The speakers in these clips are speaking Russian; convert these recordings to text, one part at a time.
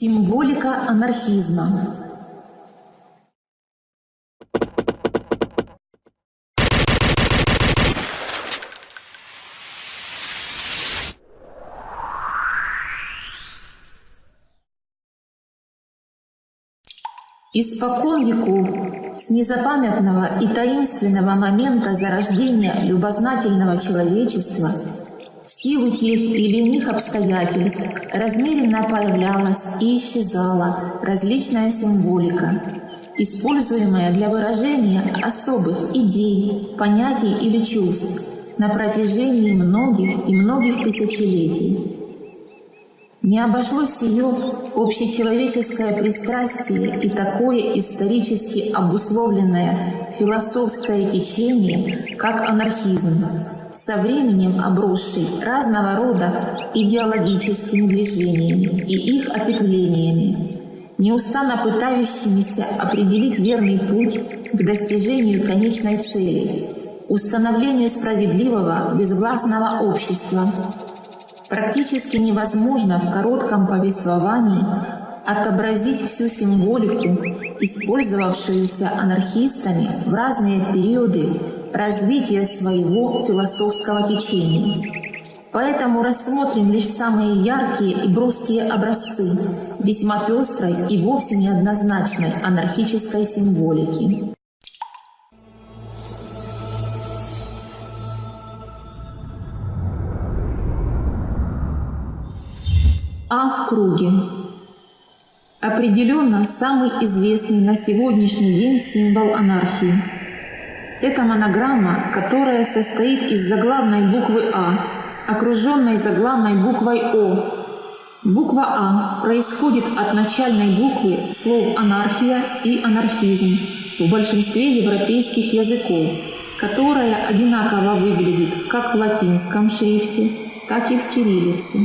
Символика анархизма. Испокон веков, с незапамятного и таинственного момента зарождения любознательного человечества, в силу тех или иных обстоятельств размеренно появлялась и исчезала различная символика, используемая для выражения особых идей, понятий или чувств на протяжении многих и многих тысячелетий. Не обошлось ее общечеловеческое пристрастие и такое исторически обусловленное философское течение, как анархизм, со временем обросший разного рода идеологическими движениями и их ответвлениями, неустанно пытающимися определить верный путь к достижению конечной цели – установлению справедливого безвластного общества. Практически невозможно в коротком повествовании отобразить всю символику, использовавшуюся анархистами в разные периоды развития своего философского течения. Поэтому рассмотрим лишь самые яркие и броские образцы весьма пестрой и вовсе неоднозначной анархической символики. А в круге. Определенно самый известный на сегодняшний день символ анархии. Это монограмма, которая состоит из заглавной буквы А, окруженной заглавной буквой О. Буква А происходит от начальной буквы слов «анархия» и «анархизм» в большинстве европейских языков, которая одинаково выглядит как в латинском шрифте, так и в кириллице.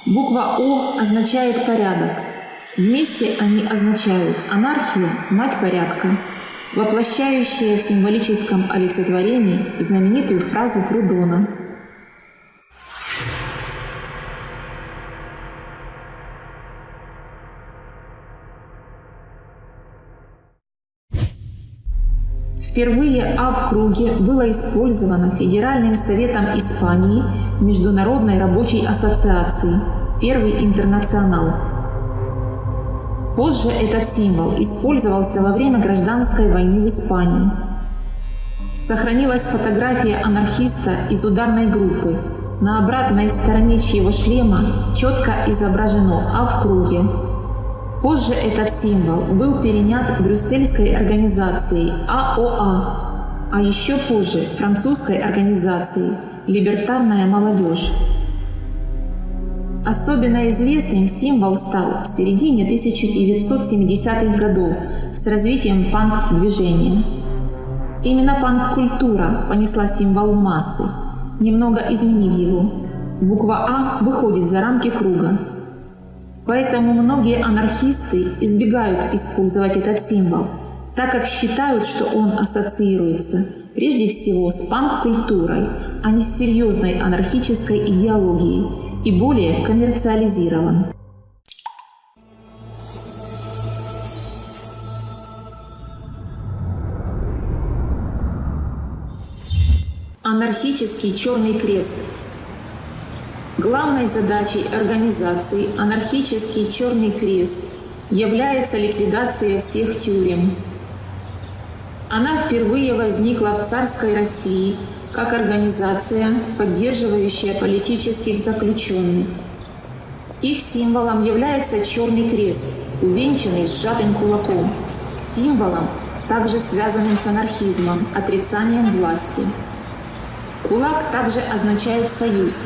Буква О означает «порядок». Вместе они означают «анархия» – «мать порядка», воплощающая в символическом олицетворении знаменитую фразу Прудона. Впервые А в круге было использовано Федеральным советом Испании Международной рабочей ассоциации, Первый интернационал. Позже этот символ использовался во время гражданской войны в Испании. Сохранилась фотография анархиста из ударной группы, на обратной стороне чьего шлема четко изображено А в круге. Позже этот символ был перенят брюссельской организацией АОА, а еще позже французской организацией «Либертарная молодежь». Особенно известным символ стал в середине 1970-х годов с развитием панк-движения. Именно панк-культура понесла символ в массы, немного изменив его. Буква А выходит за рамки круга. Поэтому многие анархисты избегают использовать этот символ, так как считают, что он ассоциируется прежде всего с панк-культурой, а не с серьезной анархической идеологией и более коммерциализирован. Анархический Черный Крест. Главной задачей организации «Анархический Черный Крест» является ликвидация всех тюрем. Она впервые возникла в царской России как организация, поддерживающая политических заключенных. Их символом является Черный Крест, увенчанный сжатым кулаком, символом, также связанным с анархизмом, отрицанием власти. Кулак также означает «союз»,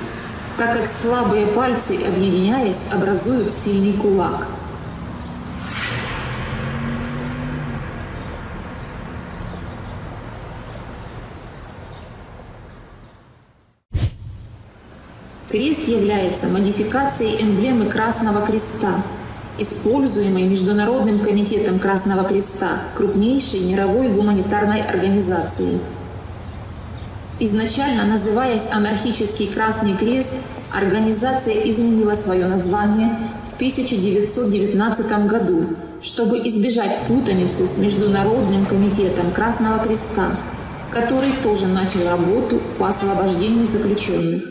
так как слабые пальцы, объединяясь, образуют сильный кулак. Крест является модификацией эмблемы Красного Креста, используемой Международным комитетом Красного Креста, крупнейшей мировой гуманитарной организацией. Изначально называясь «Анархический Красный Крест», организация изменила свое название в 1919 году, чтобы избежать путаницы с Международным комитетом Красного Креста, который тоже начал работу по освобождению заключенных.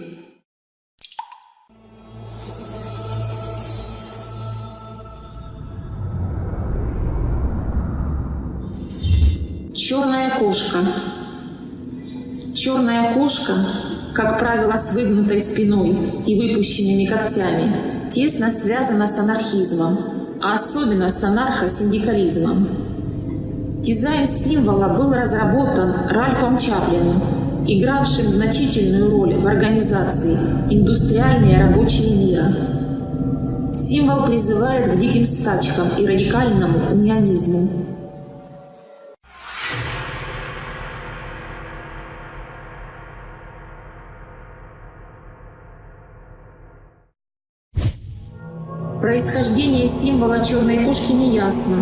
Черная кошка. Черная кошка, как правило, с выгнутой спиной и выпущенными когтями, тесно связана с анархизмом, а особенно с анархосиндикализмом. Дизайн символа был разработан Ральфом Чаплиным, игравшим значительную роль в организации «Индустриальные рабочие мира». Символ призывает к диким стачкам и радикальному унионизму. Происхождение символа черной кошки неясно,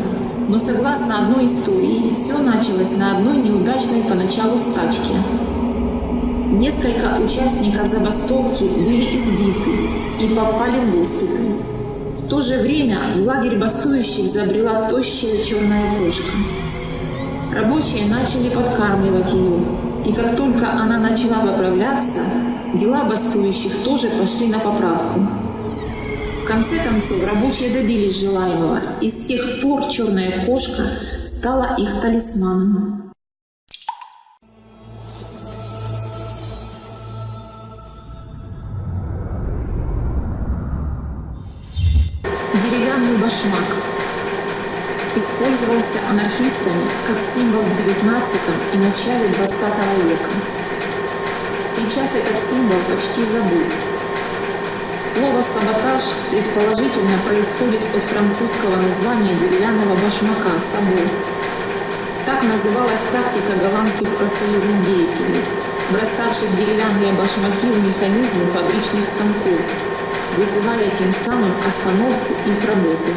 но согласно одной истории, все началось на одной неудачной поначалу стачке. Несколько участников забастовки были избиты и попали в госпиталь. В то же время в лагерь бастующих забрела тощая черная кошка. Рабочие начали подкармливать ее, и как только она начала поправляться, дела бастующих тоже пошли на поправку. В конце концов, рабочие добились желаемого, и с тех пор черная кошка стала их талисманом. Деревянный башмак использовался анархистами как символ в XIX и начале XX века. Сейчас этот символ почти забыт. Слово «саботаж» предположительно происходит от французского названия деревянного башмака «сабо». Так называлась тактика голландских профсоюзных деятелей, бросавших деревянные башмаки в механизмы фабричных станков, вызывая тем самым остановку их работы.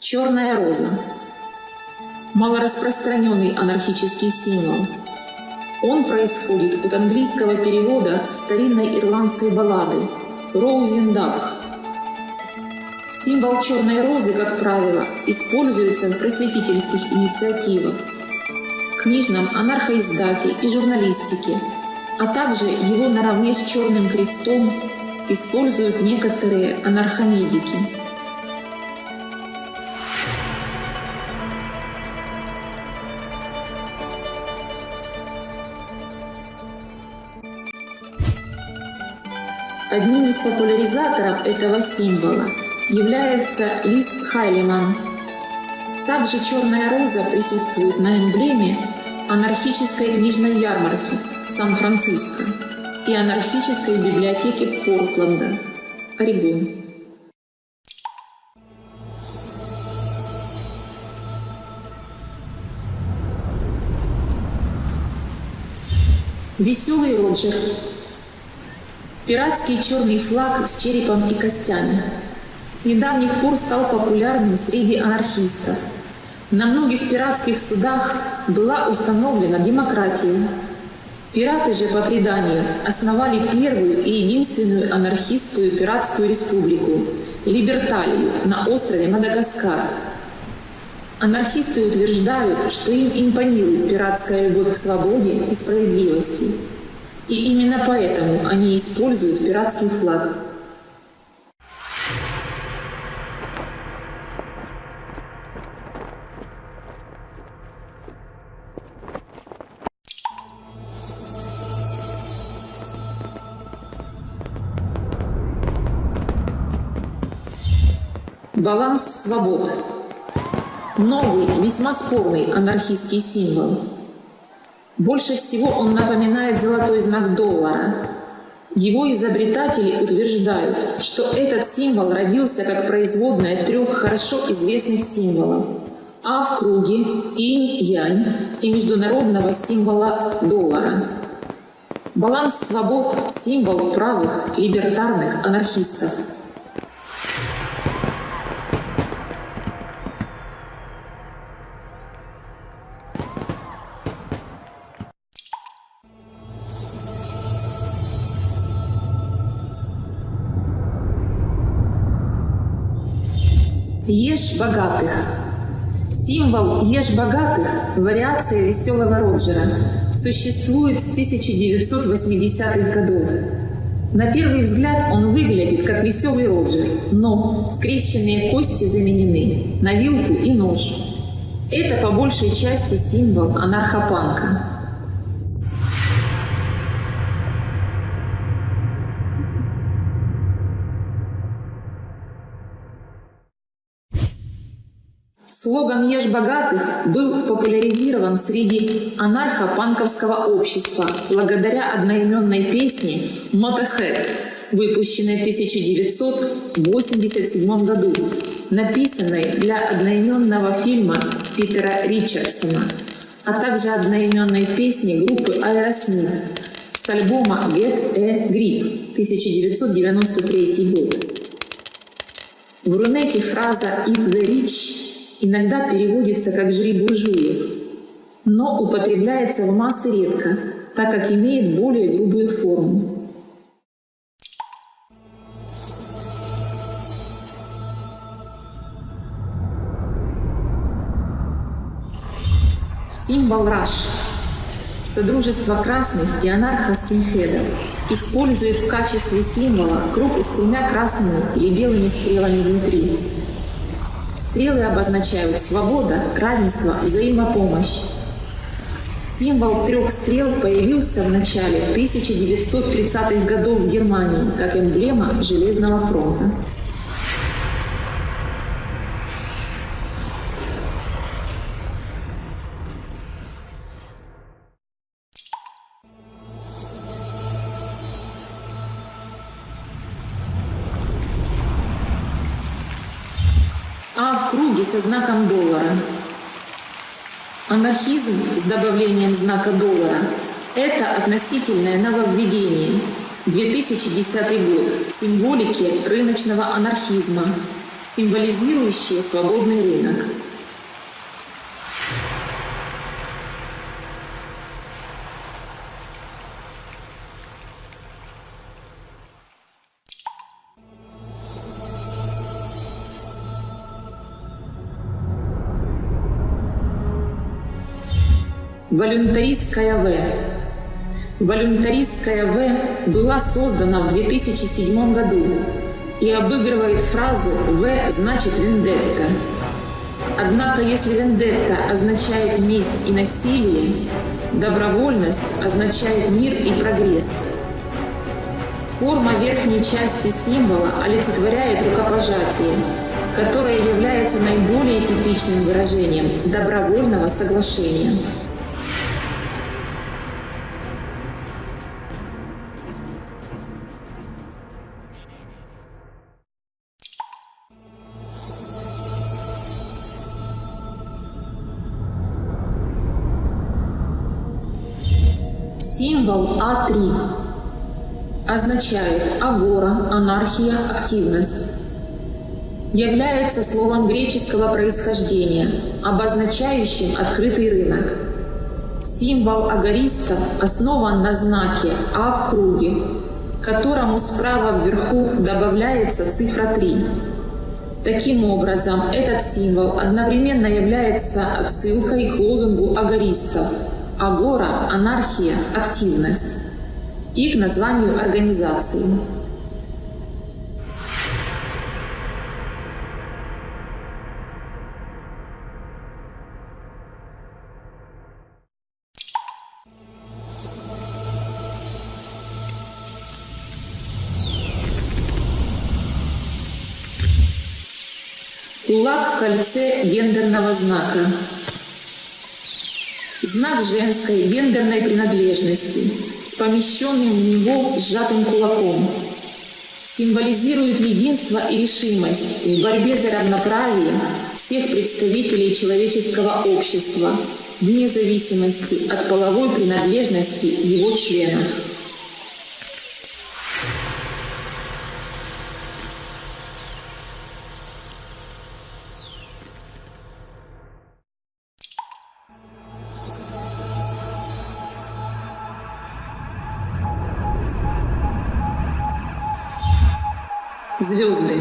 Черная роза. Малораспространенный анархический символ. Он происходит от английского перевода старинной ирландской баллады «Роузендабх». Символ черной розы, как правило, используется в просветительских инициативах, книжном анархоиздате и журналистике, а также его наравне с черным крестом используют некоторые анархомедики. Одним из популяризаторов этого символа является Лиз Хайлиман. Также черная роза присутствует на эмблеме анархической книжной ярмарки Сан-Франциско и анархической библиотеки Портленда, Орегон. Веселый Роджер. Пиратский черный флаг с черепом и костями. С недавних пор стал популярным среди анархистов. На многих пиратских судах была установлена демократия. Пираты же, по преданию, основали первую и единственную анархистскую пиратскую республику – Либерталию на острове Мадагаскар. Анархисты утверждают, что им импонирует пиратская любовь к свободе и справедливости. И именно поэтому они используют пиратский флаг. Баланс свобод. Новый, весьма спорный анархистский символ. Больше всего он напоминает золотой знак доллара. Его изобретатели утверждают, что этот символ родился как производная трех хорошо известных символов – А в круге инь-янь и международного символа доллара. Баланс свобод – символ правых, либертарных анархистов. Ешь богатых. Символ «Ешь богатых» – вариация веселого Роджера, существует с 1980-х годов. На первый взгляд он выглядит как веселый Роджер, но скрещенные кости заменены на вилку и нож. Это по большей части символ анархопанка. Слоган «Ешь богатых» был популяризирован среди анархопанковского общества благодаря одноименной песне «Motorhead», выпущенной в 1987 году, написанной для одноименного фильма Питера Ричардсона, а также одноименной песни группы Aerosmith с альбома «Get a Grip» 1993 год. В Рунете фраза «Eat the rich» иногда переводится как «жри буржуев», но употребляется в массы редко, так как имеет более грубую форму. Символ «Раш» – Содружество красных и анархо-скинхедов использует в качестве символа круг с тремя красными или белыми стрелами внутри. Стрелы обозначают свобода, равенство, взаимопомощь. Символ трех стрел появился в начале 1930-х годов в Германии как эмблема Железного фронта. А в круге со знаком доллара. Анархизм с добавлением знака доллара – это относительное нововведение. 2010 год в символике рыночного анархизма, символизирующее свободный рынок. Волюнтаристская В. Волюнтаристская В была создана в 2007 году и обыгрывает фразу «В значит вендетта». Однако, если вендетта означает месть и насилие, добровольность означает мир и прогресс. Форма верхней части символа олицетворяет рукопожатие, которое является наиболее типичным выражением добровольного соглашения. Символ А3 означает агора, анархия, активность. Является словом греческого происхождения, обозначающим открытый рынок. Символ агористов основан на знаке А в круге, которому справа вверху добавляется цифра 3. Таким образом, этот символ одновременно является отсылкой к лозунгу агористов «Агора, анархия, активность» и к названию организации. Кулак в кольце гендерного знака. Знак женской гендерной принадлежности с помещенным в него сжатым кулаком. Символизирует единство и решимость в борьбе за равноправие всех представителей человеческого общества, вне зависимости от половой принадлежности его членов. Звезды.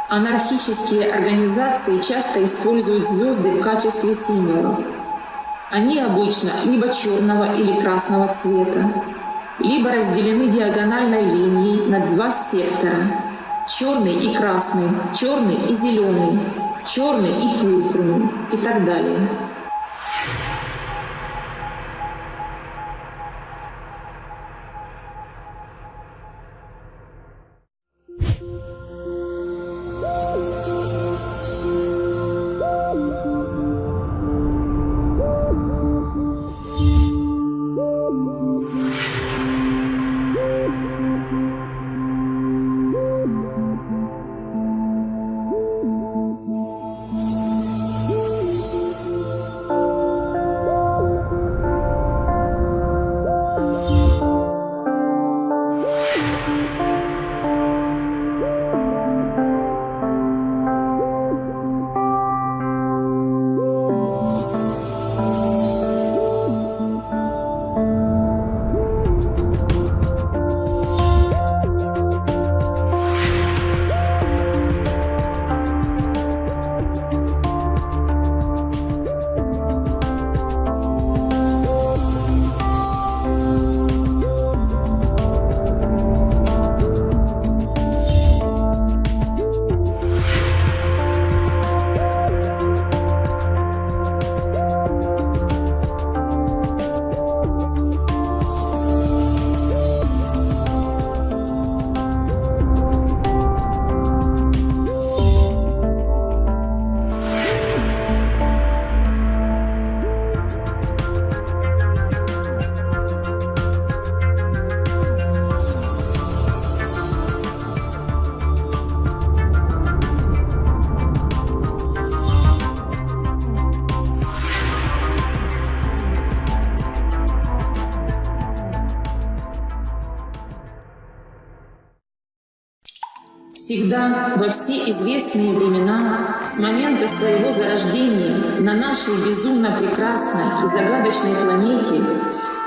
Анархические организации часто используют звезды в качестве символов. Они обычно либо черного или красного цвета, либо разделены диагональной линией на два сектора – черный и красный, черный и зеленый, черный и пурпурный и так далее. Всегда, во все известные времена, с момента своего зарождения на нашей безумно прекрасной и загадочной планете,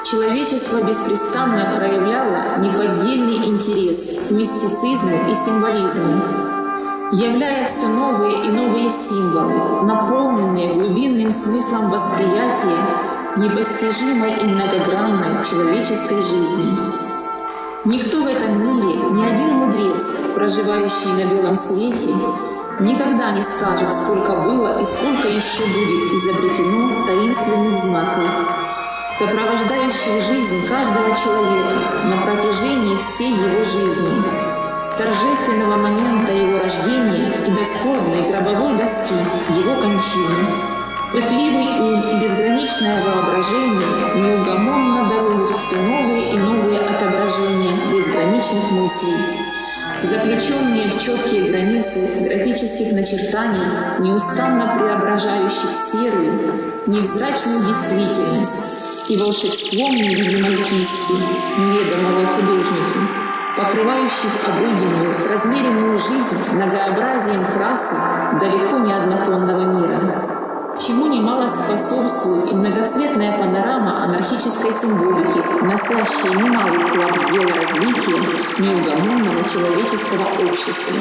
человечество беспрестанно проявляло неподдельный интерес к мистицизму и символизму, являя все новые и новые символы, наполненные глубинным смыслом восприятия непостижимой и многогранной человеческой жизни. Никто в этом мире, ни один мудрец, проживающий на белом свете, никогда не скажет, сколько было и сколько еще будет изобретено таинственных знаков, сопровождающих жизнь каждого человека на протяжении всей его жизни, с торжественного момента его рождения и до скорбной гробовой доски его кончины. Пытливый ум и безграничное воображение неугомонно даруют все новые и новые отображения безграничных мыслей, заключенные в четкие границы графических начертаний, неустанно преображающих серую, невзрачную действительность и волшебством невидимой кисти неведомого художника, покрывающих обыденную, размеренную жизнь многообразием красок далеко не однотонного мира. Чему немало способствует и многоцветная панорама анархической символики, носящая немалый вклад в дело развития неугомонного человеческого общества.